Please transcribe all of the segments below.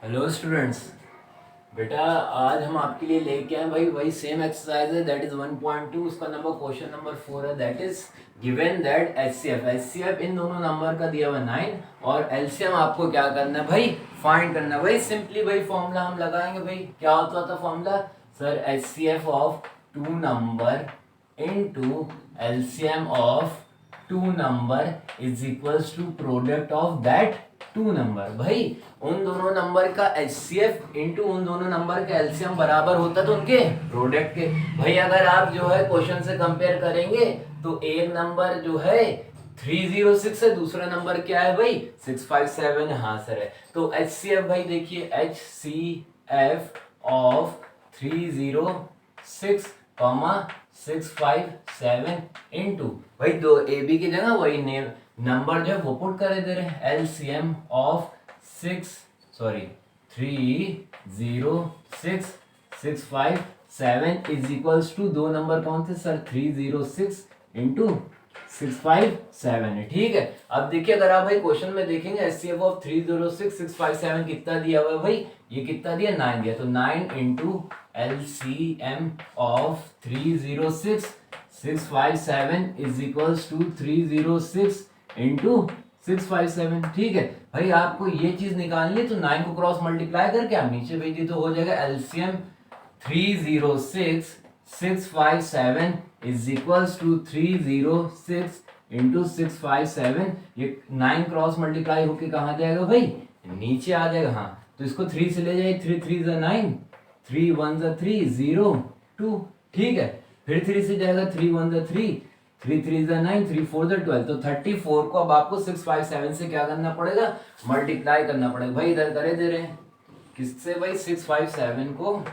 Hello students. बेटा आज हम आपके लिए लेके आए भाई वही सेम एक्सरसाइज है, दैट इज 1.2। उसका नंबर क्वेश्चन नंबर 4 है। That is given that HCF इन दोनों नंबर का दिया हुआ 9 और एलसीएम आपको क्या करना है भाई, फाइंड करना है। भाई सिंपली भाई फॉर्मूला हम लगाएंगे। भाई क्या होता था formula sir, HCF of two number into LCM of two number is equals to product of that two number. भाई उन दोनों नंबर का एचसीएफ इनटू उन दोनों नंबर का एलसीएम बराबर होता है तो उनके प्रोडक्ट के। भाई अगर आप जो है क्वेश्चन से कंपेयर करेंगे तो एक नंबर जो है 306 है, दूसरा नंबर क्या है भाई 657। हाँ सर है। तो एचसीएफ भाई देखिए एचसीएफ ऑफ 306 657 इनटू भाई दो ए बी की जगह वही नेम नंबर जो है वो पुट करे दे रहे हैं। LCM of 306 657 is equals to दो नंबर कौन थे सर 306 इंटू 657 है। ठीक है। अब देखिए अगर आप भाई क्वेश्चन में देखेंगे एचसीएफ ऑफ 306 657 कितना दिया हुआ है भाई, ये कितना दिया 9 दिया, तो 9 into LCM of 306 657 is equals to 306 into 657। ठीक है भाई, आपको ये चीज निकालनी है तो 9 को क्रॉस मल्टीप्लाई करके आप नीचे भेजिए तो हो जाएगा LCM 306 657 is equals to 306 into 657। ये 9 क्रॉस मल्टीप्लाई होके कहाँ जाएगा भाई, नीचे आ जाएगा। हाँ तो इसको 3 से ले जाइए, 3 3 जा 9, 3 1 जा 3 0 2। ठीक है, फिर 3 से जाएगा 3 1 जा 3, 3 3 जा 9, 3 4 जा 12। तो 34 को अब आपको 657 से क्या करना पड़ेगा, मल्टीप्लाई करना पड़ेगा। भाई इधर करे दे रहे हैं किससे भाई, 657 को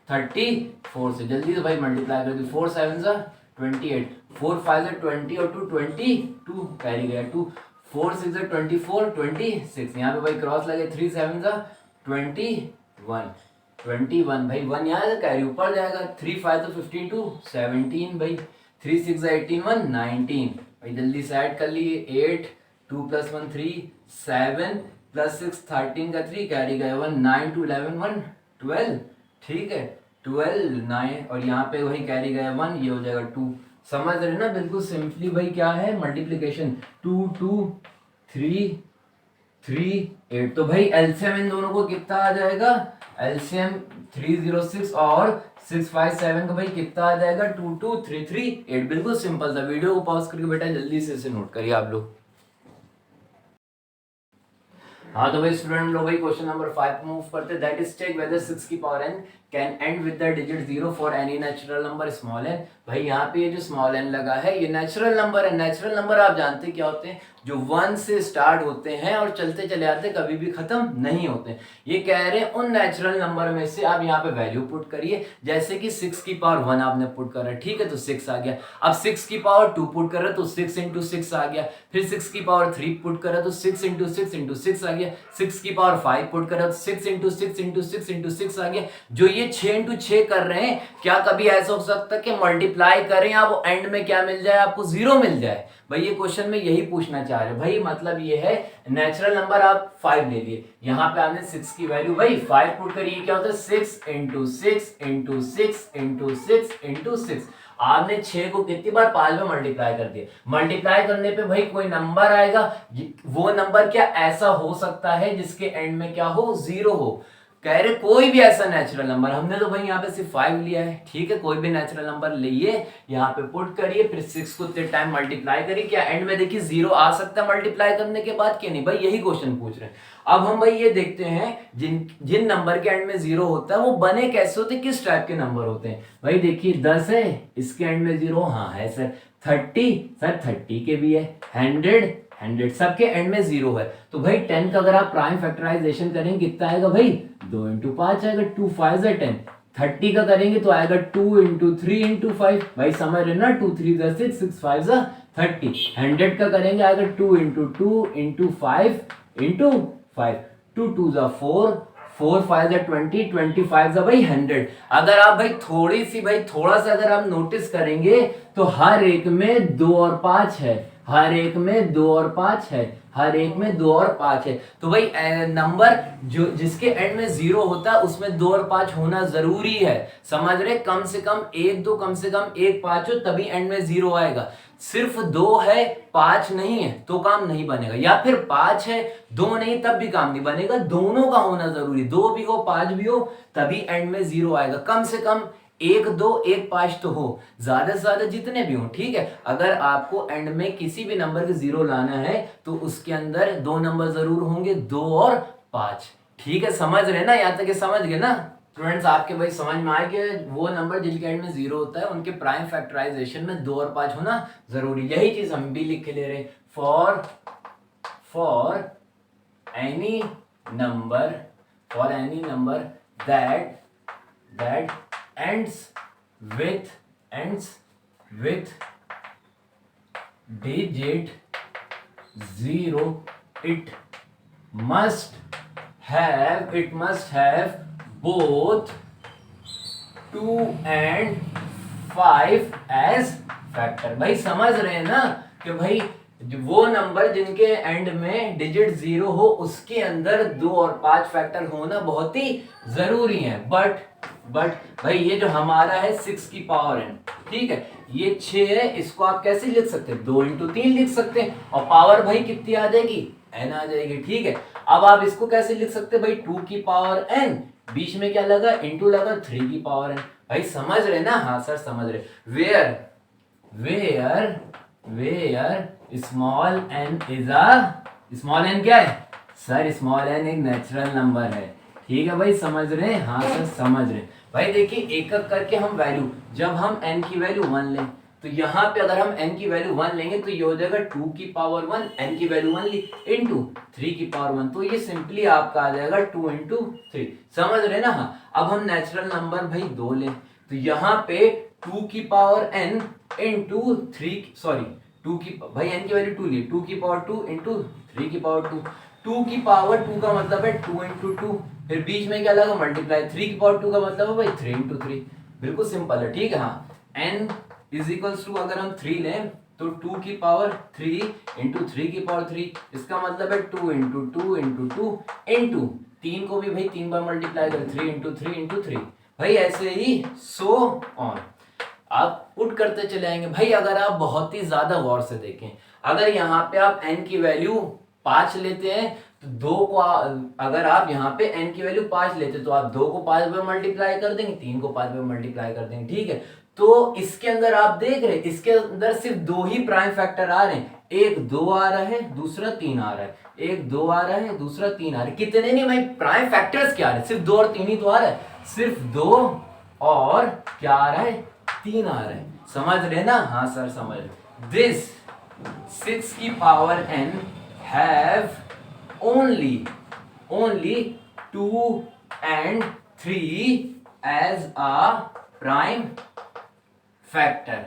34 से। जल्दी से भाई मल्टीप्लाई कर दो, 4 7 जा 28, 4 5 जा 20 और 2 22 कैरी गया 2, 4 6 जा 24 26। यहाँ पे भाई क्रॉस लगे, 3 7 जा 21 भाई 1 यहाँ से कैरी ऊपर जाएगा, 3 5 तो 15 2 17 भाई, 3 6 जा 18 1 19 भाई जल्दी से ऐड कर लिए 8 2 + 1 3 7 + 6 13 का 3 कैरी गया 1 9 2 11 1 12। ठीक है 12 9 और यहाँ पे वही कैरी गया 1, ये हो जाएगा 2। समझ रहे ना, बिल्कुल सिंपली भाई क्या है मल्टीप्लीकेशन 2 2 3 3 8। तो भाई एलसीएम इन दोनों को कितना आ जाएगा, एलसीएम 306 और 657 का भाई कितना आ जाएगा 22338। बिल्कुल सिंपल था। वीडियो को पॉज करके बेटा जल्दी से इसे नोट करिए आप लोग। हाँ तो भाई स्टूडेंट लोग भाई क्वेश्चन नंबर 5 मूव करते, दैट इज चेक वेदर 6 की power n can and with the digit 0 for any natural number small n। भाई यहाँ पे ये जो स्मॉल n लगा है ये नेचुरल नंबर है। नेचुरल नंबर आप जानते क्या होते हैं, जो 1 से स्टार्ट होते हैं और चलते चले आते हैं, कभी भी खत्म नहीं होते। ये कह रहे हैं उन नेचुरल नंबर में से आप यहाँ पे वैल्यू पुट करिए, जैसे कि 6 की पावर 1 आपने पुट करा, ठीक है तो 6 आ गया। अब 6 की पावर 2 पुट कर रहे तो 6 इंटू 6 आ गया। फिर 6 की पावर 3 पुट कर रहे तो 6 इंटू 6 इंटू 6 आ गया। 6 की पावर 5 पुट कर रहे तो 6 इंटू 6 इंटू 6 इंटू 6 आ गया। जो ये 6 इंटू 6 कर रहे हैं, क्या कभी ऐसा हो सकता है कि मल्टीप्लाई करें आप एंड में क्या मिल जाए, आपको 0 मिल जाए। भाई ये क्वेश्चन में यही पूछना चाह रहे हैं। भाई मतलब ये है नेचुरल नंबर आप 5 ले लिए, यहाँ पे आपने 6 की वैल्यू भाई 5 पुट करिए, क्या होता है 6 इंटू 6 इंटू 6 इंटू 6 इंटू 6। आपने 6 को कितनी बार 5 में मल्टीप्लाई कर दिया। मल्टीप्लाई करने पे भाई कोई नंबर आएगा, वो नंबर क्या ऐसा हो सकता है जिसके एंड में क्या हो 0 हो। कह रहे कोई भी ऐसा नेचुरल नंबर, हमने तो भाई यहाँ पे सिर्फ 5 लिया है, ठीक है कोई भी नेचुरल नंबर लिए यहाँ पे पुट करिए, फिर 6 को 3 टाइम मल्टीप्लाई करिए, क्या एंड में देखिए 0 आ सकता है मल्टीप्लाई करने के बाद कि नहीं। भाई यही क्वेश्चन पूछ रहे हैं। अब हम भाई ये देखते हैं जिन नंबर के एंड में 0 होता है वो बने कैसे होते हैं, किस टाइप के नंबर होते हैं। भाई देखिए 10 है, इसके एंड में 0 हाँ है सर। 30 सर 30 के भी है। 100 सबके एंड में 0 है। तो भाई 10 का अगर आप प्राइम फैक्टराइजेशन करेंगे कितना आएगा भाई, 2 इंटू 5 आएगा, 2 5 10। 30 का करेंगे तो आएगा 2 इंटू 3 इंटू 5। भाई समझ रहे ना, 2 3 6 6 5 30। 100 का करेंगे आएगा 2 इंटू 2 इंटू 5 इंटू 5, 2 2 4 4 5 20 25 भाई 100। अगर आप भाई थोड़ा सा अगर आप नोटिस करेंगे तो हर एक में 2 और 5 है। हर एक में 2 और 5 है, हर एक में 2 और 5 है। तो भाई नंबर जो जिसके एंड में 0 होता है उसमें 2 और 5 होना जरूरी है, समझ रहे? कम से कम 1 2, कम से कम 1 5 हो तभी एंड में 0 आएगा। सिर्फ 2 है 5 नहीं है तो काम नहीं बनेगा, या फिर 5 है 2 नहीं तब भी काम नहीं बनेगा, दोनों का होना जरूरी, 2 भी हो 5 भी हो तभी एंड में 0 आएगा। कम से कम 1 2 1 5 तो हो, ज्यादा से ज्यादा जितने भी हो, ठीक है। अगर आपको एंड में किसी भी नंबर के 0 लाना है तो उसके अंदर 2 नंबर जरूर होंगे, 2 और 5, ठीक है। समझ रहे ना, यहां तक समझ गए ना स्टूडेंट्स? आपके भाई समझ में आए कि वो नंबर जिनके एंड में 0 होता है उनके प्राइम फैक्टराइजेशन में 2 और 5 होना जरूरी। यही चीज हम भी लिख के ले रहे, for any number that ends with digit 0, it must have both 2 and 5 as factor. भाई समझ रहे हैं ना कि भाई वो नंबर जिनके एंड में डिजिट 0 हो उसके अंदर 2 और 5 फैक्टर होना बहुत ही जरूरी है। बट भाई ये जो हमारा है 6 की पावर n, ठीक है, ये 6 है, इसको आप कैसे लिख सकते हैं? 2 इंटू 3 लिख सकते हैं, और पावर भाई कितनी आ जाएगी? n आ जाएगी, ठीक है। अब आप इसको कैसे लिख सकते हैं भाई? 2 की पावर n, बीच में क्या लगा? इंटू लगा 3 की पावर n। भाई समझ रहे ना? हाँ सर समझ रहे। Where small n is small n क्या है सर? स्मॉल n एक नेचुरल नंबर है, ठीक है भाई, समझ रहे हैं? हाँ सर समझ रहे। भाई देखिए एक एक करके हम वैल्यू, जब हम n की वैल्यू 1 लें तो यहाँ पे अगर हम n की वैल्यू 1 लेंगे तो ये हो जाएगा 2 की पावर 1, n की वैल्यू 1 ली, इंटू 3 की पावर 1, तो ये सिंपली आपका आ जाएगा 2 इंटू 3। समझ रहे ना? हाँ। अब हम नेचुरल नंबर भाई 2 लें तो यहाँ पे 2 की पावर n इंटू 3, सॉरी 2 की, भाई n की वैल्यू 2 ली, 2 की पावर 2 इंटू 3 की पावर 2, 2 की पावर 2 का मतलब है 2 इंटू 2, फिर बीच में क्या लगा? मल्टीप्लाई, 3 की पावर 2 का मतलब है भाई 3 इंटू 3, बिल्कुल सिंपल है, ठीक है। हाँ, n इज इक्वल्स टू अगर हम 3 लें तो 2 की पावर 3 इंटू 3 की पावर 3, इसका मतलब है 2 इंटू 2 इंटू 2 इंटू 3 को भी भाई 3 बार मल्टीप्लाई करें, 3 इंटू 3 इंटू 3, भाई ऐसे ही सो ऑन आप पुट करते चले आएंगे। भाई अगर आप बहुत ही ज्यादा गौर से देखें, अगर यहाँ पे आप n की वैल्यू 5 लेते हैं तो 2 को अगर आप यहाँ पे n की वैल्यू 5 लेते तो आप 2 को 5 बार मल्टीप्लाई कर देंगे, 3 को 5 बार मल्टीप्लाई कर देंगे, ठीक है। तो इसके अंदर आप देख रहे हैं इसके अंदर सिर्फ 2 ही प्राइम फैक्टर आ रहे हैं, एक 2 आ रहा है दूसरा 3 आ रहा है, एक 2 आ रहा है दूसरा 3 आ रहा है, कितने नहीं भाई प्राइम फैक्टर्स क्या आ रहे हैं? सिर्फ 2 और 3 ही तो आ रहा है, सिर्फ 2 और क्या आ रहा है? 3 आ रहा है। समझ रहे ना? हाँ सर समझ रहे। दिस 6 की power n have only 2 and 3 as a prime factor,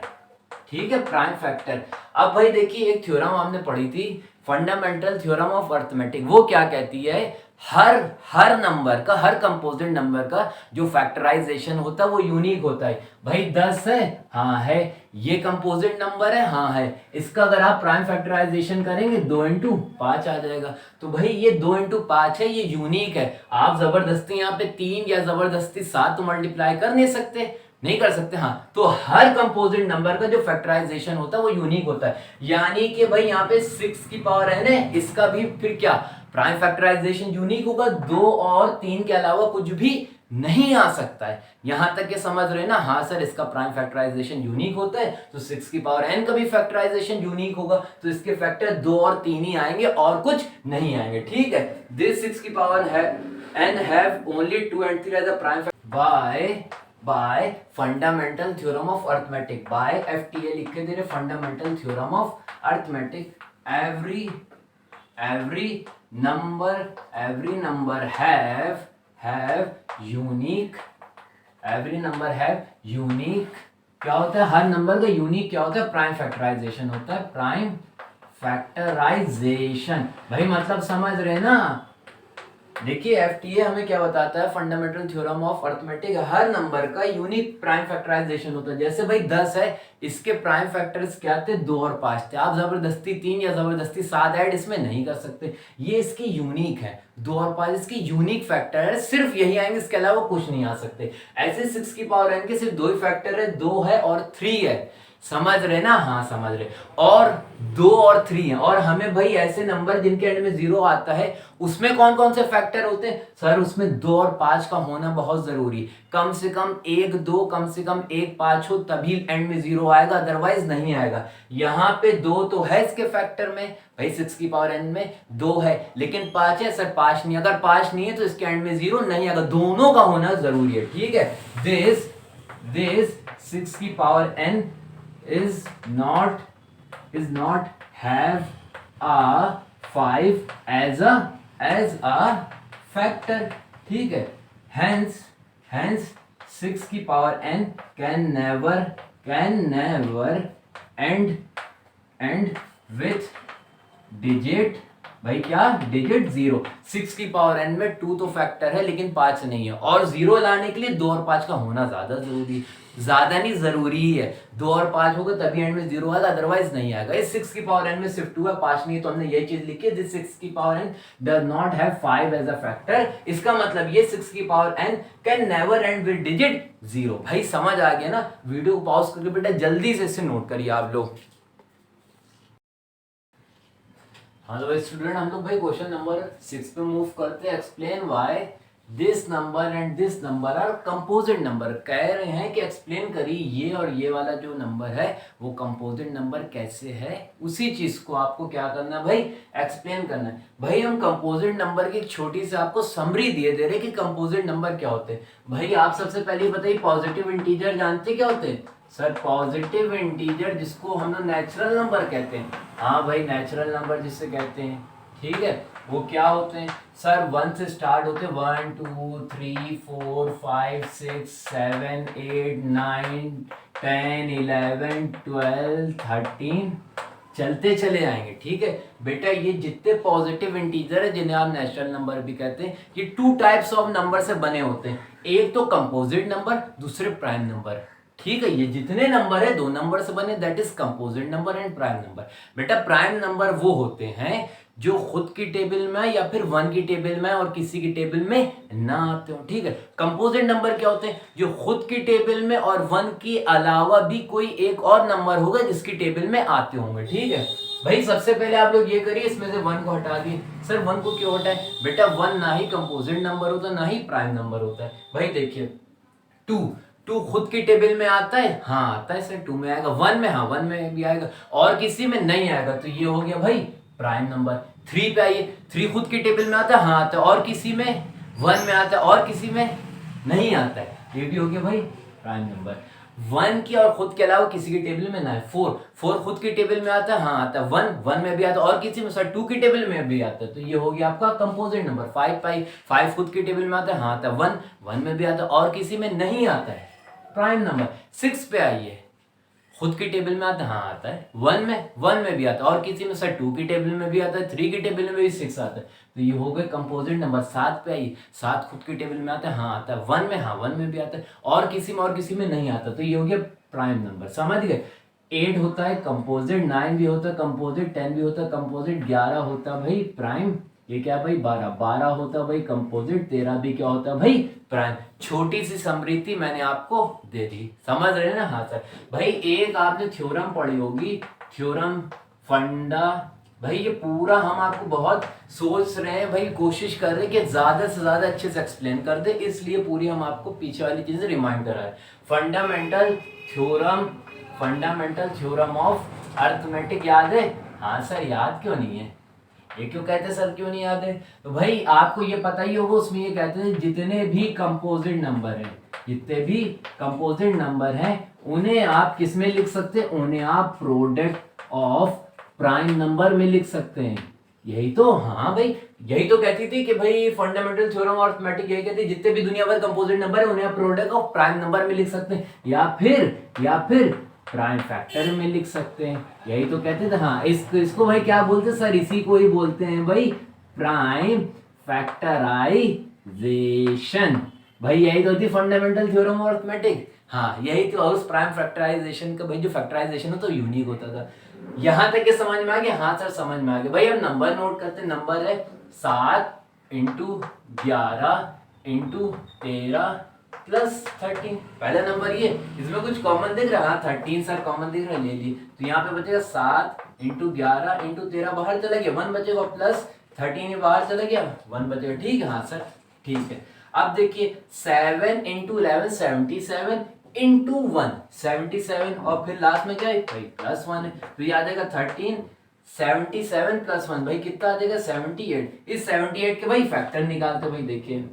ठीक है, प्राइम फैक्टर। अब भाई देखिए एक थ्योरम हमने पढ़ी थी, फंडामेंटल थ्योरम ऑफ अरिथमेटिक, वो क्या कहती है? हर नंबर का, हर कंपोजिट नंबर का जो फैक्टराइजेशन होता है वो यूनिक होता है। भाई 10 है, हाँ है, ये कंपोजिट नंबर है, हाँ है, इसका अगर आप प्राइम फैक्टराइजेशन करेंगे 2 इंटू 5 आ जाएगा। तो भाई ये 2 इंटू 5 है, ये यूनिक है। आप जबरदस्ती यहाँ पे 3 या जबरदस्ती 7 तो मल्टीप्लाई कर नहीं सकते, नहीं कर सकते। हाँ, तो हर कंपोजिट नंबर का जो फैक्टराइजेशन होता है वो यूनिक होता है, यानी कि भाई यहाँ पे 6 की पावर n है, इसका भी फिर क्या प्राइम फैक्टराइजेशन यूनिक होगा, 2 और 3 के अलावा कुछ भी नहीं आ सकता है। यहां तक ये समझ रहे हैं ना? हाँ सर इसका प्राइम फैक्टराइजेशन यूनिक होता है, तो 6 की पावर n का भी फैक्टराइजेशन यूनिक होगा, तो इसके फैक्टर 2 और 3 ही आएंगे और कुछ नहीं आएंगे, ठीक है। दिस 6 की पावर है n have only 2 and 3 as a prime by fundamental theorem of arithmetic, by FTA लिखे दे रहे, fundamental theorem of arithmetic, every number have unique, क्या होता है? हर नंबर का यूनिक क्या होता है? प्राइम फैक्टराइजेशन होता है, प्राइम फैक्टराइजेशन। भाई मतलब समझ रहे ना? देखिए एफटीए हमें क्या बताता है, fundamental theorem of arithmetic, her number का यूनिक प्राइम फैक्टराइजेशन होता है। जैसे भाई 10 है, इसके प्राइम फैक्टर्स क्या थे, 2 और 5 थे। आप जबरदस्ती 3 या जबरदस्ती 7 ऐड इसमें नहीं कर सकते, ये इसकी यूनिक है। 2 और 5 इसकी यूनिक फैक्टर है, सिर्फ यही आएंगे, इसके अलावा कुछ नहीं आ सकते। ऐसे 6 की पावर n के सिर्फ 2 ही फैक्टर है, 2 है और 3 है। समझ रहे ना, हाँ समझ रहे। और 2 और 3 है, और हमें भाई ऐसे नंबर जिनके एंड में 0 आता है उसमें कौन कौन से फैक्टर होते हैं सर, उसमें 2 और 5 का होना बहुत जरूरी। कम से कम 1 2, कम से कम 1 5 हो तभी एंड में 0 आएगा, अदरवाइज नहीं आएगा। यहाँ पे 2 तो है इसके फैक्टर में भाई, 6 की पावर n में 2 है, लेकिन 5 है सर, 5 नहीं। अगर 5 नहीं है तो इसके एंड में 0 नहीं आएगा, दोनों का होना जरूरी है, ठीक है। दिस 6 की power n is not have a 5 as a factor, ठीक है। hence 6 की power n can never end with digit, भाई क्या, डिजिट 0। 6 की पावर n में 2 तो फैक्टर है लेकिन 5 नहीं है, और 0 लाने के लिए 2 और 5 का होना ज्यादा जरूरी है, ज्यादा नहीं जरूरी ही है। 2 और 5 होगा तभी एंड में 0 आएगा, अदरवाइज नहीं आएगा। इस 6 की पावर n में सिर्फ 2 है, 5 नहीं है, तो हमने यही चीज लिखी है, दिस 6 की power n does not have 5 as a factor. इसका मतलब ये 6 की power n can never end with digit 0। भाई समझ आ गया ना, वीडियो को पॉज करके बेटा जल्दी से इसे नोट करिए आप लोग। हाँ तो भाई स्टूडेंट, हम लोग भाई क्वेश्चन नंबर 6 पे मूव करते हैं। Explain why this number and this number are composite number. कह रहे हैं कि एक्सप्लेन करिए ये और ये वाला जो नंबर है वो कंपोजिट नंबर कैसे है, उसी चीज को आपको क्या करना है भाई, एक्सप्लेन करना है। भाई हम कंपोजिट नंबर की एक छोटी सी आपको समरी दिए दे रहे कि कंपोजिट नंबर क्या होते हैं। भाई आप सबसे पहले बताइए, पॉजिटिव इंटीजर जानते क्या होते हैं सर? पॉजिटिव इंटीजर जिसको हम लोग नेचुरल नंबर कहते हैं, हाँ भाई नेचुरल नंबर जिससे कहते हैं, ठीक है, वो क्या होते हैं सर? 1 से स्टार्ट होते हैं, 1 2 3 4 5 6 7 8 9 10 11 12 13 चलते चले आएंगे, ठीक है बेटा। ये जितने पॉजिटिव इंटीजर है जिन्हें आप नेचुरल नंबर भी कहते हैं, ये 2 टाइप्स ऑफ नंबर से बने होते हैं। एक तो कंपोजिट नंबर, दूसरे प्राइम नंबर, ठीक है। ये जितने नंबर है 2 नंबर से बने, that is composite number and prime number. बेटा प्राइम नंबर वो होते हैं जो खुद की टेबल में या फिर 1 की टेबल में और किसी की टेबल में ना आते हो, ठीक है। कंपोजिट नंबर क्या होते हैं? जो खुद की टेबल में और 1 के अलावा भी कोई एक और नंबर होगा जिसकी टेबल में आते होंगे, ठीक है। भाई सबसे पहले आप लोग ये करिए, इसमें से 1 को हटा दिए। सर 1 को क्यों हटाए? बेटा 1 ना ही कंपोजिट नंबर होता ना ही प्राइम नंबर होता है। भाई देखिए 2 खुद की टेबल में आता है, हाँ आता है सर, 2 में आएगा। 1 में, हाँ 1 में भी आएगा, और किसी में नहीं आएगा, तो ये हो गया भाई प्राइम नंबर। 3 पे आइए, 3 खुद की टेबल में आता है, हाँ आता है, और किसी में 1 में आता है और किसी में नहीं आता है, ये भी हो गया भाई प्राइम नंबर। 1 की और खुद के अलावा किसी की टेबल में ना है। 4 खुद की टेबल में आता है, हाँ आता है। 1 में भी आता है और किसी में, सर 2 की टेबल में भी आता है, तो ये हो गया आपका कंपोजिट नंबर। 5 खुद की टेबल में आता है, हाँ आता है। 1 में भी आता है और किसी में नहीं आता है, प्राइम नंबर। 6 पे आइए, खुद की टेबल में आता है, हाँ आता है। 1 में भी आता है और किसी में, सर 2 की टेबल में भी आता है, 3 की टेबल में भी 6 आता है, तो ये हो गए कंपोजिट नंबर। 7 पे आइए, 7 खुद की टेबल में आता है, हाँ आता है। 1 में, हाँ 1 में भी आता है और किसी में नहीं आता, तो ये हो गया प्राइम नंबर, समझ गए। 8 होता है कंपोजिट, 9 भी होता है कंपोजिट, 10 भी होता है कंपोजिट, 11 होता है भाई प्राइम, ये क्या भाई 12 होता है भाई कंपोजिट, 13 भी क्या होता है भाई प्राइम। छोटी सी समृद्धि मैंने आपको दे दी, समझ रहे हैं ना? हाँ सर। भाई एक आपने थ्योरम पढ़ी होगी, थ्योरम फंडा, भाई ये पूरा हम आपको बहुत सोच रहे हैं भाई, कोशिश कर रहे हैं कि ज्यादा से ज्यादा अच्छे से एक्सप्लेन कर दे, इसलिए पूरी हम आपको पीछे वाली चीजें रिमाइंड करा है। फंडामेंटल थ्योरम ऑफ अर्थमेटिक याद है? हाँ सर, याद क्यों नहीं है? ये क्यों कहते सर, क्यों नहीं याद है? तो भाई आपको ये पता ही होगा, उसमें ये कहते हैं जितने भी कंपोजिट नंबर हैं, जितने भी कंपोजिट नंबर हैं उन्हें आप किस में लिख सकते हैं? उन्हें आप प्रोडक्ट ऑफ प्राइम नंबर में लिख सकते हैं। यही तो, हाँ भाई यही तो कहती थी कि भाई फंडामेंटल थ्योरम ऑफ अर्थमेटिक यही कहती है, जितने भी दुनिया भर कंपोजिट नंबर है उन्हें आप प्रोडक्ट ऑफ प्राइम नंबर में लिख सकते हैं, या फिर प्राइम फैक्टर में लिख सकते हैं। यही तो कहते थे। हाँ इसको भाई क्या बोलते हैं सर? इसी को ही बोलते हैं भाई प्राइम फैक्टराइजेशन। भाई यही तो होती फंडामेंटल थ्योरम ऑफ अरिथमेटिक। हाँ यही तो उस प्राइम फैक्टराइजेशन का भाई जो फैक्टराइजेशन है तो यूनिक होता था। यहाँ तक के समझ में आ गया? हाँ सर समझ में आ गया। भाई हम नंबर नोट करते, नंबर है 7 इंटू 11 इंटू 13 प्लस 13। पहला नंबर ये, इसमें कुछ कॉमन दिख रहा है? हाँ 13 सर कॉमन दिख रहा है, ले लिए। तो यहाँ पे बचेगा 7 इंटू 11 इंटू 13 बाहर चला गया, 1 बचेगा, प्लस 13 बाहर चला गया, 1 बचेगा। ठीक है हाँ सर ठीक है। अब देखिए 7 इंटू 11 77 इंटू 1 77 और फिर लास्ट में क्या है भाई प्लस 1 है, तो ये आ जाएगा 13 77 प्लस 1 भाई कितना आ जाएगा 78। इस 78 के भाई फैक्टर निकालते भाई। देखिए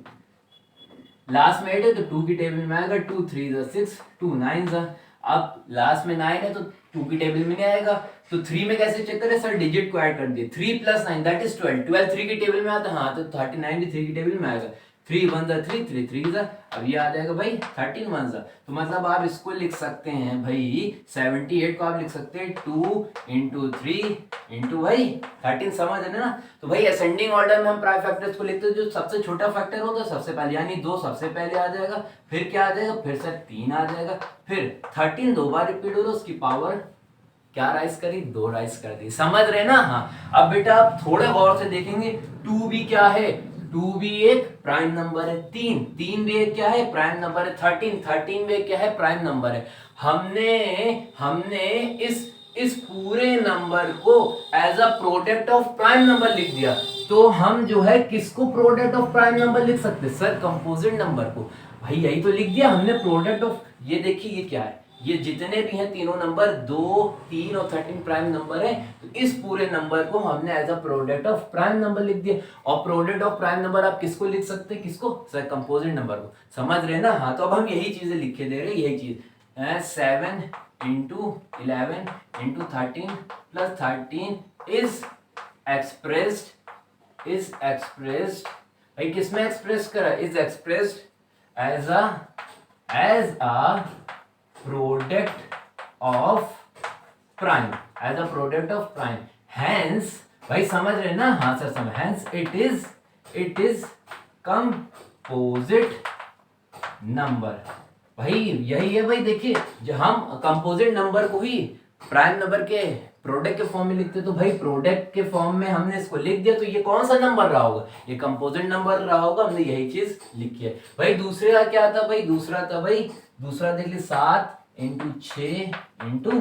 लास्ट में 8 है तो 2 की टेबल में आएगा, 2 3 6 2 9 अब लास्ट में 9 है तो 2 की टेबल में नहीं आएगा, तो 3 में कैसे चेक करें सर? डिजिट को ऐड कर दिए, 3 प्लस 9 दैट इज 12, 12 3 की टेबल में आता है, हाँ तो 39 भी 3 की टेबल में आएगा, 3 1 3 3 3 अब ये आ जाएगा भाई 13 1 तो मतलब आप इसको लिख सकते हैं भाई 78 को आप लिख सकते हैं 2 इंटू 3 इंटू भाई 13, समझ रहे ना? तो भाई असेंडिंग ऑर्डर में हम प्राइम फैक्टर्स को लिखते हैं, जो सबसे छोटा फैक्टर होगा सबसे पहले, यानी 2 सबसे पहले आ जाएगा, फिर क्या आ जाएगा, फिर सर 3 आ जाएगा, फिर 13 दो बार रिपीट होगा, उसकी पावर क्या राइज करी, 2 राइज कर दी, समझ रहे ना? हाँ अब बेटा आप थोड़े गौर से देखेंगे, 2 भी क्या है, 2 भी एक प्राइम नंबर है, 3 भी एक क्या है प्राइम नंबर है, 13 भी एक क्या है प्राइम नंबर है। हमने इस पूरे नंबर को as a product of prime number लिख दिया, तो हम जो है किसको प्रोडक्ट ऑफ प्राइम नंबर लिख सकते सर? कंपोजिट नंबर को। भाई यही तो लिख दिया हमने प्रोडक्ट ऑफ, ये देखिए ये क्या है, ये जितने भी हैं तीनों नंबर 2 3 और 13 प्राइम नंबर है, तो इस पूरे नंबर को हमने as a product of prime number लिख दिया। और प्रोडक्ट ऑफ प्राइम नंबर आप किसको लिख सकते हैं? किसको सर? कंपोजिट नंबर को, समझ रहे ना? हाँ तो अब हम यही चीजें लिखे दे रहे हैं, यही चीज 7 into 11 into 13 plus 13 is expressed भाई किसमें एक्सप्रेस करा? Is expressed as a product of prime, as a product of prime, hence भाई समझ रहे ना? हाँ सर समझ, hence it is composite number. भाई यही है भाई, देखिए जो हम कंपोजिट नंबर को ही प्राइम नंबर के प्रोडक्ट के फॉर्म में लिखते, तो भाई प्रोडक्ट के फॉर्म में हमने इसको लिख दिया, तो ये कौन सा नंबर रहा होगा? ये कंपोजिट नंबर रहा होगा, हमने यही चीज लिखी है। भाई दूसरे का क्या था भाई? दूसरा देखिए 7 into 6 into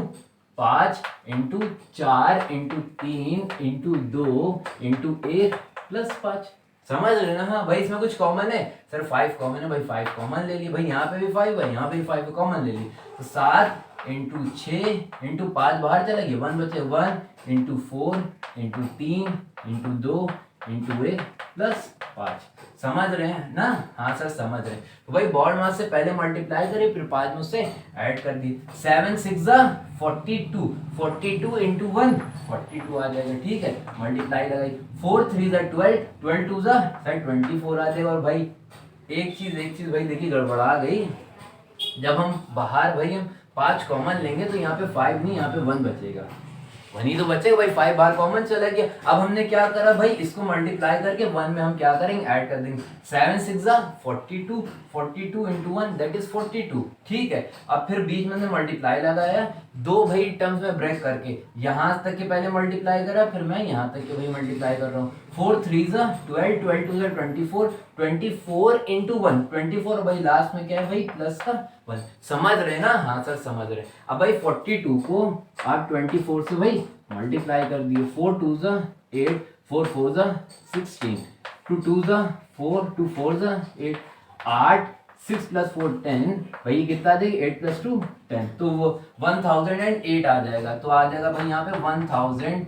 5 into 4 into 3 into 2 into 1 plus 5, समझ रहे ना? हाँ भाई इसमें कुछ कॉमन है सर? 5 कॉमन है भाई, 5 कॉमन ले लिए भाई, यहाँ पे भी 5 है, यहाँ पे भी 5 कॉमन ले लिए, तो 7 इंटू 6 इंटू 5 बाहर चला गया, 1 बचे, 1 into 4 into 3 into 2 into 1 plus 5, समझ रहे हैं ना? हाँ सर समझ रहे हैं। तो भाई बॉड मास से पहले मल्टीप्लाई करिए, फिर 5 में से ऐड कर दी, 7 6 42 42 इंटू 1 42 आ जाएगा, ठीक है, मल्टीप्लाई लगाई, 4 3 12 12 2 सर 24 आ जाएगा। और भाई एक चीज भाई देखिए गड़बड़ा गई, जब हम बाहर भाई हम 5 कॉमन लेंगे तो यहाँ पे 5 नहीं, यहाँ पे 1 बचेगा, 1 ही तो बचेगा भाई, 5 बार कॉमन चला गया। अब हमने क्या करा भाई, इसको मल्टीप्लाई करके 1 में हम क्या करेंगे, ऐड कर देंगे, 7 6 42 42 इंटू 1 दैट इज 42, ठीक है। अब फिर बीच में मल्टीप्लाई लगाया, दो भाई टर्म्स में ब्रेक करके यहाँ तक के पहले मल्टीप्लाई करा, फिर मैं यहाँ तक के भाई मल्टीप्लाई कर रहा हूँ, 4 3 12 12 2 24 24 इंटू 1 24, भाई लास्ट में क्या है भाई प्लस का 1, समझ रहे ना? हाँ सर समझ रहे। अब भाई 42 को आप 24 से भाई मल्टीप्लाई कर दिए, 4 2 8 4 4 16 2 2 4 2 4 8 8 6 प्लस 4 10, भाई कितना आ जाएगा 8 प्लस 2 10, तो वो 1008 आ जाएगा, तो आ जाएगा भाई यहाँ पे 1008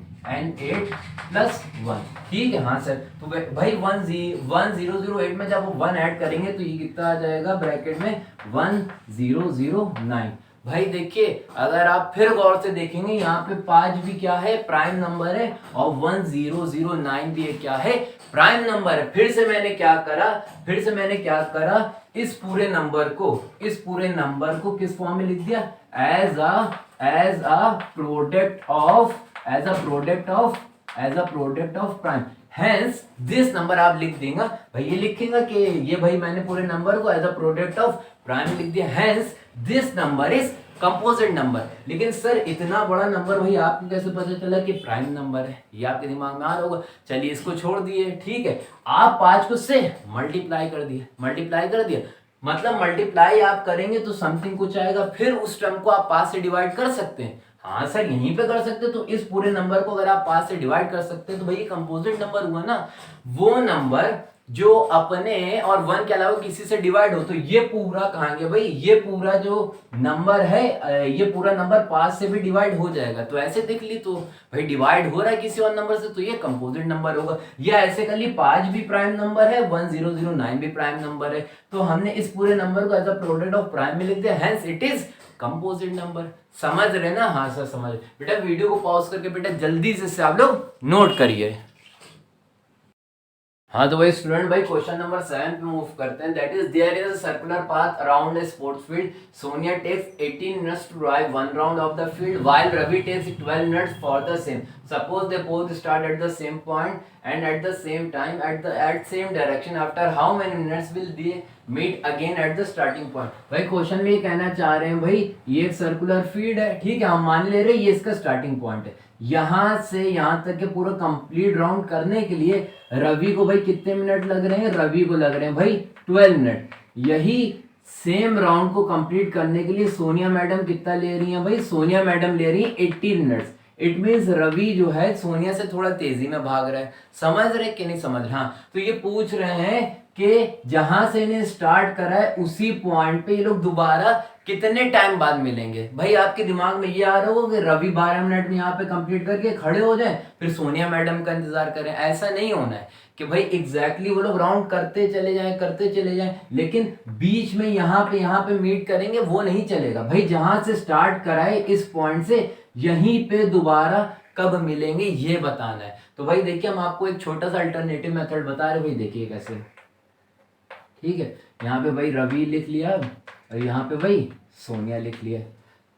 प्लस 1, ठीक है। हाँ सर तो भाई 1008 में जब वो 1 ऐड करेंगे तो ये कितना आ जाएगा ब्रैकेट में 1009। भाई देखिए अगर आप फिर गौर से देखेंगे यहाँ पे 5 भी क्या है प्राइम नंबर है, और 1009 भी क्या है प्राइम नंबर है। फिर से मैंने क्या करा, इस पूरे नंबर को किस फॉर्म में लिख दिया, as a product of prime, hence this number आप लिख देंगे भाई, ये लिखेगा कि ये भाई मैंने पूरे नंबर को as a product of prime लिख दिया, hence this number is composite number. लेकिन सर इतना बड़ा नंबर भाई आपको कैसे पता चला कि प्राइम नंबर है, ये आपके दिमाग में आ रहा होगा। चलिए इसको छोड़ दिए, ठीक है, आप 5 को से मल्टीप्लाई कर दिए, मल्टीप्लाई कर दिया मतलब मल्टीप्लाई आप करेंगे तो समथिंग कुछ आएगा, फिर उस टर्म को आप 5 से डिवाइड कर सकते हैं। हाँ सर यहीं पे कर सकते हैं, तो इस पूरे नंबर को अगर आप 5 से डिवाइड कर सकते हैं तो भाई ये कंपोजिट नंबर हुआ ना, वो नंबर जो अपने और 1 के अलावा किसी से डिवाइड हो। तो ये पूरा कहाँ गया भाई, ये पूरा जो नंबर है ये पूरा नंबर 5 से भी डिवाइड हो जाएगा। तो ऐसे देख ली तो भाई डिवाइड हो रहा है किसी और नंबर से, तो ये कंपोजिट नंबर होगा। या ऐसे कर ली 5 भी प्राइम नंबर है, 1009 भी प्राइम नंबर है, तो हमने इस पूरे नंबर को as a product of prime में लिख दिया, hence it is composite number. समझ रहे ना? हाँ सर समझ। बेटा वीडियो को पॉज करके बेटा जल्दी से आप लोग नोट करिए। हाँ तो भाई स्टूडेंट भाई क्वेश्चन नंबर 7 पे मूव करते हैं। That is there is a circular path around a sports field. Sonia takes 18 minutes to drive 1 round of the field while Ravi takes 12 minutes for the same. Suppose they both start at the same point and at the same time at same direction. After how many minutes will they meet again at the starting point. भाई question में ये कहना चाह रहे हैं भाई ये एक सर्कुलर फील्ड है, ठीक है, हम मान ले रहे हैं ये इसका स्टार्टिंग पॉइंट है। यहां से यहां तक के पूरा कंप्लीट राउंड करने के लिए रवि को भाई कितने मिनट लग रहे हैं, रवि को लग रहे हैं भाई 12 मिनट। यही सेम राउंड को कंप्लीट करने के लिए सोनिया मैडम कितना ले रही हैं भाई, सोनिया मैडम ले रही हैं 18 मिनट्स। इट मीन्स रवि जो है सोनिया से थोड़ा तेजी में भाग रहा है। समझ रहे कि नहीं समझ रहे? हाँ तो ये पूछ रहे हैं कि जहां से इन्हें स्टार्ट करा है उसी पॉइंट पे ये लोग दोबारा कितने टाइम बाद मिलेंगे। भाई आपके दिमाग में ये आ रहा होगा कि रवि 12 मिनट में यहाँ पे कंप्लीट करके खड़े हो जाए फिर सोनिया मैडम का इंतजार करें। ऐसा नहीं होना है कि भाई एग्जैक्टली वो लोग राउंड करते चले जाएं लेकिन बीच में यहाँ पे मीट करेंगे, वो नहीं चलेगा भाई। जहां से स्टार्ट कराए इस पॉइंट से यहीं पे दोबारा कब मिलेंगे ये बताना है। तो भाई देखिए हम आपको एक छोटा सा अल्टरनेटिव मेथड बता रहे, भाई देखिए कैसे, ठीक है। यहाँ पे भाई रवि लिख लिया और यहाँ पे भाई सोनिया लिख लिया।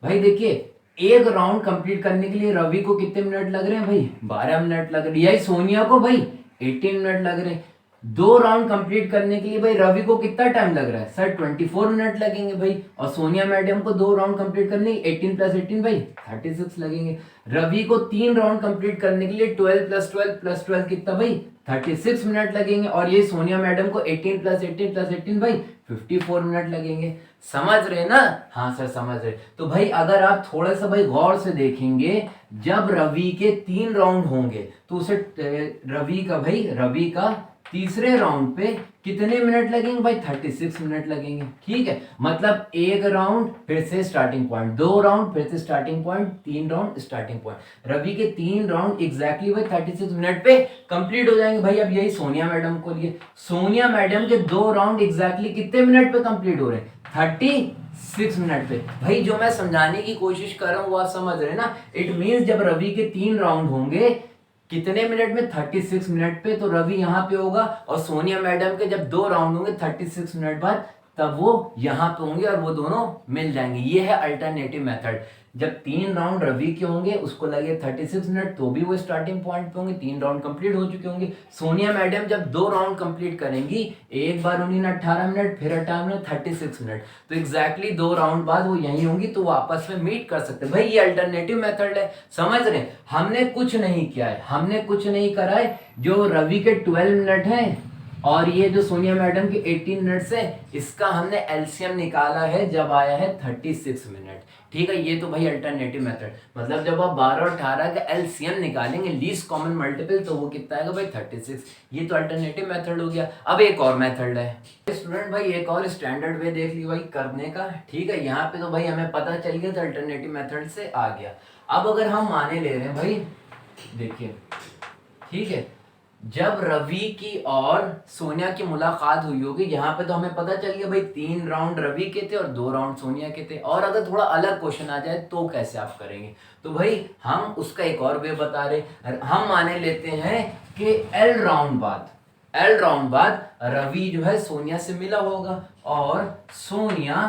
भाई देखिए एक राउंड कंप्लीट करने के लिए रवि को कितने मिनट लग रहे हैं भाई, 12 मिनट लग रही है। सोनिया को भाई 18 मिनट लग रहे हैं। 2 राउंड कंप्लीट करने के लिए भाई रवि को कितना टाइम लग रहा है सर, 24 मिनट लगेंगे भाई। और सोनिया मैडम को 2 राउंड कंप्लीट करने 18 + 18 भाई 36 लगेंगे। रवि को 3 राउंड कंप्लीट करने के लिए 12 + 12 + 12 कितना भाई 36 मिनट लगेंगे। और ये सोनिया मैडम को 18 + 18 + 18 भाई 54 मिनट लगेंगे। समझ रहे ना? हाँ सर समझ रहे। तो भाई अगर आप थोड़ा सा भाई गौर से देखेंगे जब रवि के 3 राउंड होंगे तो उसे रवि का तीसरे राउंड पे कितने मिनट लगेंगे भाई 36 मिनट लगेंगे, ठीक है। मतलब एक राउंड फिर से स्टार्टिंग पॉइंट, 2 राउंड फिर से starting point, 3 round starting point. Ravi के 3 राउंड एग्जैक्टली भाई 36 मिनट पे कंप्लीट हो जाएंगे। भाई अब यही सोनिया मैडम को लिए, सोनिया मैडम के 2 राउंड एग्जैक्टली कितने मिनट पे कंप्लीट हो रहे हैं 36 मिनट पे। भाई जो मैं समझाने की कोशिश कर रहा हूं वो आप समझ रहे हैं ना। इट मींस जब रवि के 3 राउंड होंगे कितने मिनट में 36 मिनट पे, तो रवि यहाँ पे होगा और सोनिया मैडम के जब 2 राउंड होंगे 36 मिनट बाद तब वो यहाँ पे होंगे और वो दोनों मिल जाएंगे। ये है अल्टरनेटिव मेथड। जब 3 राउंड रवि के होंगे उसको लगे 36 मिनट तो भी वो स्टार्टिंग पॉइंट पे होंगे, 3 राउंड कंप्लीट हो चुके होंगे। सोनिया मैडम जब 2 राउंड कंप्लीट करेंगी एक बार उन्हीं 18 मिनट फिर 18 मिनट 36 मिनट, तो एग्जैक्टली 2 राउंड बाद वो यहीं होंगी तो वो आपस में मीट कर सकते हैं। भाई ये अल्टरनेटिव मेथड है, समझ रहे हैं। हमने कुछ नहीं किया है, हमने कुछ नहीं करा है। जो रवि के 12 मिनट है और ये जो सोनिया मैडम के 18 मिनट है इसका हमने एलसीएम निकाला है जब आया है 36 मिनट, ठीक है। ये तो भाई अल्टरनेटिव मेथड, मतलब जब आप 12 और 18 का एलसीएम निकालेंगे लीस्ट कॉमन मल्टीपल तो वो कितना आएगा भाई 36। ये तो अल्टरनेटिव मेथड हो गया। अब एक और मेथड है स्टूडेंट, भाई एक और स्टैंडर्ड वे देख ली भाई करने का, ठीक है। यहाँ पे तो भाई हमें पता चल गया तो अल्टरनेटिव मेथड से आ गया। अब अगर हम माने ले रहे हैं भाई देखिए, ठीक है, जब रवि की और सोनिया की मुलाकात हुई होगी, यहाँ पे तो हमें पता चल गया भाई 3 राउंड रवि के थे और 2 राउंड सोनिया के थे। और अगर थोड़ा अलग क्वेश्चन आ जाए तो कैसे आप करेंगे, तो भाई हम उसका एक और वे बता रहे। हम माने लेते हैं कि एल राउंड बाद रवि जो है सोनिया से मिला होगा और सोनिया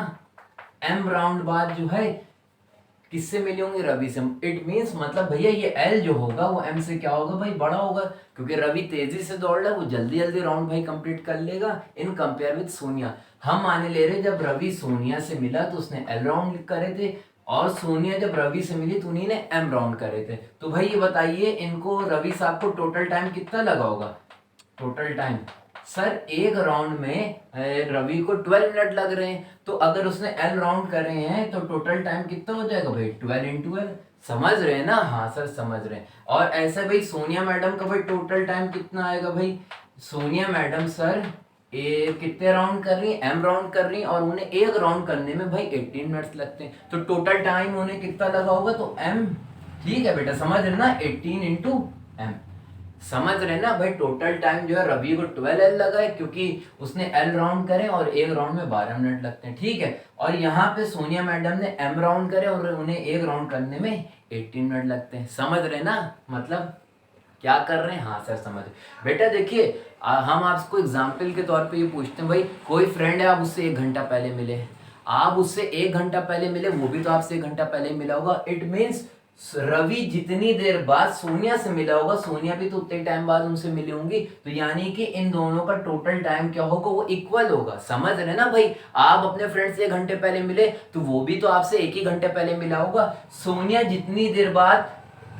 एम राउंड बाद जो है किससे मिली होंगी, रवि से। इट मीन्स मतलब भैया ये एल जो होगा वो एम से क्या होगा भाई, बड़ा होगा, क्योंकि रवि तेजी से दौड़ रहा है, वो जल्दी जल्दी राउंड भाई कंप्लीट कर लेगा इन कंपेयर विद सोनिया। हम माने ले रहे जब रवि सोनिया से मिला तो उसने एल राउंड करे थे, और सोनिया जब रवि से मिली तो उन्हीं ने एम राउंड करे थे। तो भाई ये बताइए इनको रवि साहब को टोटल टाइम कितना लगा होगा, टोटल टाइम सर एक राउंड में रवि को 12 मिनट लग रहे हैं, तो अगर उसने एल राउंड करे हैं तो टोटल टाइम कितना हो जाएगा भाई 12 इंटू एल। समझ रहे हैं ना, हाँ सर समझ रहे हैं। और ऐसे भाई सोनिया मैडम का भाई टोटल टाइम कितना आएगा भाई, सोनिया मैडम सर कितने राउंड कर रही है, एम राउंड कर रही है, और उन्हें एक राउंड करने में भाई 18 मिनट्स लगते हैं, तो टोटल टाइम उन्हें कितना लगा होगा, तो एम। ठीक है बेटा, समझ रहे ना, 18 इंटू एम। समझ रहे ना भाई, टोटल टाइम जो है रवि को 12 एल लगा है, क्योंकि उसने एल राउंड करे और एक राउंड में 12 मिनट लगते हैं। ठीक है, और यहाँ पे सोनिया मैडम ने एम राउंड करे और उन्हें एक राउंड करने में 18 मिनट लगते हैं। समझ रहे ना, मतलब क्या कर रहे हैं, हाँ सर समझ रहे। बेटा देखिए हम आपको एग्जाम्पल के तौर पे ये पूछते हैं, भाई कोई फ्रेंड है, आप उससे 1 घंटा पहले मिले, आप उससे 1 घंटा पहले मिले, वो भी तो आपसे 1 घंटा पहले मिला होगा। इट मीन्स रवि जितनी देर बाद सोनिया से मिला होगा, सोनिया भी तो उतने टाइम बाद उनसे मिली होंगी, तो यानी कि इन दोनों का टोटल टाइम क्या होगा, वो इक्वल होगा। समझ रहे ना भाई, आप अपने फ्रेंड से 1 घंटे पहले मिले तो वो भी तो आपसे 1 ही घंटे पहले मिला होगा। सोनिया जितनी देर बाद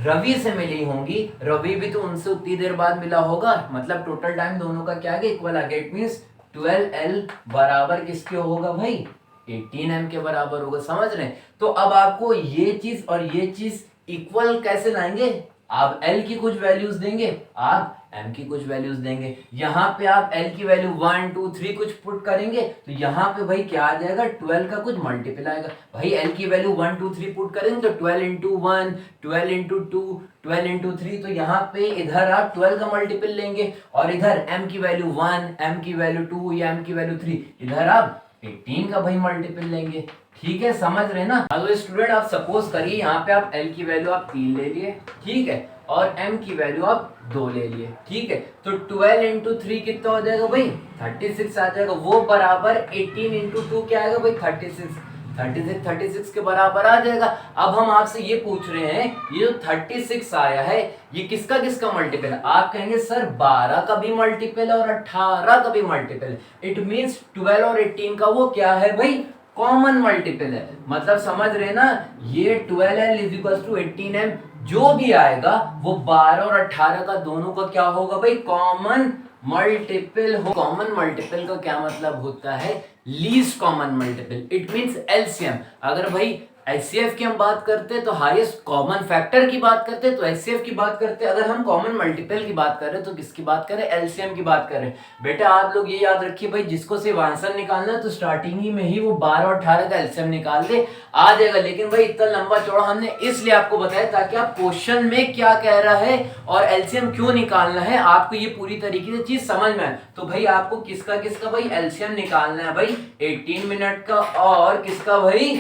रवि से मिली होंगी, रवि भी तो उनसे उतनी देर बाद मिला होगा, मतलब टोटल टाइम दोनों का क्या है, इक्वल आ गया। इट मीन्स 12L बराबर किसके होगा भाई, 18M के बराबर होगा। समझ रहे हैं, तो अब आपको ये चीज और ये चीज इक्वल कैसे लाएंगे, आप L की कुछ वैल्यूज देंगे, आप M की कुछ वैल्यूज देंगे, यहाँ पे आप L की वैल्यू 1 2 3 कुछ पुट करेंगे, तो यहाँ पे भाई क्या आ जाएगा, 12 का कुछ मल्टीपल आएगा। भाई L की वैल्यू 1 2 3 पुट करेंगे तो 12 इंटू 1 12 इंटू 2 12 इंटू 3, तो यहाँ पे इधर आप 12 का मल्टीपल लेंगे, और इधर M की वैल्यू 1 M की वैल्यू 2 या M की वैल्यू 3, इधर आप 18 का भाई मल्टीपल लेंगे। ठीक है, समझ रहे ना। तो स्टूडेंट आप सपोज करिए यहाँ पे आप L की वैल्यू आप 3 ले लिए, ठीक है, और M की वैल्यू आप 2 ले लिए, ठीक है, तो 12 इंटू 3 कितना हो जाएगा भाई 36 आ जाएगा, वो बराबर 18 इंटू 2 क्या आएगा भाई 36 के बराबर आ जाएगा। अब हम आपसे ये पूछ रहे हैं, ये जो 36 आया है ये किसका किसका मल्टीपल है, आप कहेंगे सर 12 का भी मल्टीपल है और 18 का भी मल्टीपल है। इट मींस 12 और 18 का वो क्या है भाई, कॉमन मल्टीपल है। मतलब समझ रहे ना, ये 12L is equal to 18M, जो भी आएगा वो 12 और 18 का दोनों का क्या होगा भाई, कॉमन मल्टीपल हो। कॉमन मल्टीपल का क्या मतलब होता है, least common multiple. It means LCM. अगर भाई एचसीएफ की हम बात करते हैं तो हाईएस्ट कॉमन फैक्टर की बात करते हैं, तो एचसीएफ की बात करते हैं। अगर हम कॉमन मल्टीपल की बात कर रहे हैं तो किसकी बात करें, एलसीएम की बात करें। बेटा आप लोग ये याद रखिए भाई, जिसको सिर्फ आंसर निकालना है तो स्टार्टिंग ही में ही वो 12 और 18 का एलसीएम निकाल दे, आ जाएगा। लेकिन भाई इतना लंबा चौड़ा हमने इसलिए आपको बताया ताकि आप क्वेश्चन में क्या कह रहा है और एलसीएम क्यों निकालना है आपको ये पूरी तरीके से चीज समझ में आए। तो भाई आपको किसका किसका भाई एलसीएम निकालना है भाई, 18 मिनट का और किसका भाई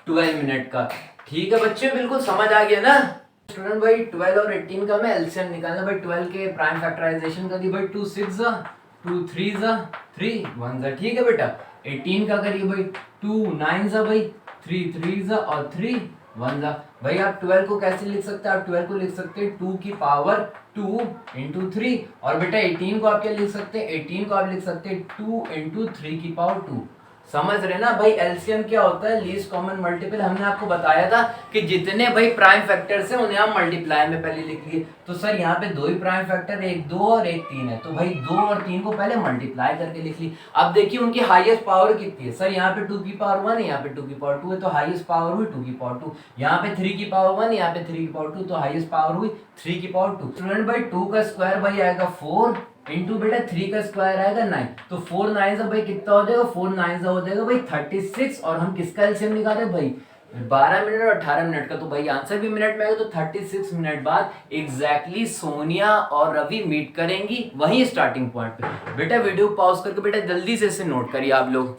12 मिनट का। ठीक है बच्चे, बिल्कुल समझ आ गया ना स्टूडेंट। भाई 12 और 18 का मैं एलसीएम निकालना। भाई 12 के प्राइम फैक्टराइजेशन कर दी भाई, 2 6 2 3 3 1 ठीक है बेटा। 18 का करिए भाई, 2 9 भाई, 3 3 और 3 1 भाई। आप 12 को कैसे लिख सकते हैं, आप 12 को लिख सकते हैं 2 की पावर 2 इंटू 3, और बेटा 18 को आप क्या लिख सकते हैं, 18 को आप लिख सकते हैं 2 इंटू 3 की पावर 2। समझ रहे ना भाई, एलसीएम क्या होता है, लीस्ट कॉमन मल्टीपल। हमने आपको बताया था कि जितने भाई प्राइम फैक्टर्स हैं उन्हें आप मल्टीप्लाई में पहले लिख लिए। तो सर यहाँ पे 2 ही प्राइम फैक्टर, एक 2 और एक 3 है, तो भाई 2 और 3 को पहले मल्टीप्लाई करके लिख ली। अब देखिए उनकी हाईएस्ट पावर कितनी है, सर यहाँ पे 2 की पावर 1 है, यहाँ पे 2 की पावर 2 है, तो हाईएस्ट पावर हुई 2 की पावर 2। यहाँ पे 3 की पावर 1, यहाँ पे 3 की पावर 2, तो हाईएस्ट पावर हुई 3 की पावर 2। स्टूडेंट भाई 2 का स्क्वायर भाई आएगा 4 इंटू बेटा 3 का स्क्वायर आएगा 9, तो 4 9 भाई कितना हो जाएगा, 4 9 हो जाएगा भाई 36। और हम किसका एलसीएम निकाल रहे हैं भाई, 12 मिनट और 18 मिनट का, तो भाई आंसर भी मिनट में आएगा। तो 36 मिनट बाद एग्जैक्टली सोनिया और रवि मीट करेंगी वही स्टार्टिंग पॉइंट पे। बेटा वीडियो पॉज करके बेटा जल्दी से इसे नोट करिए आप लोग।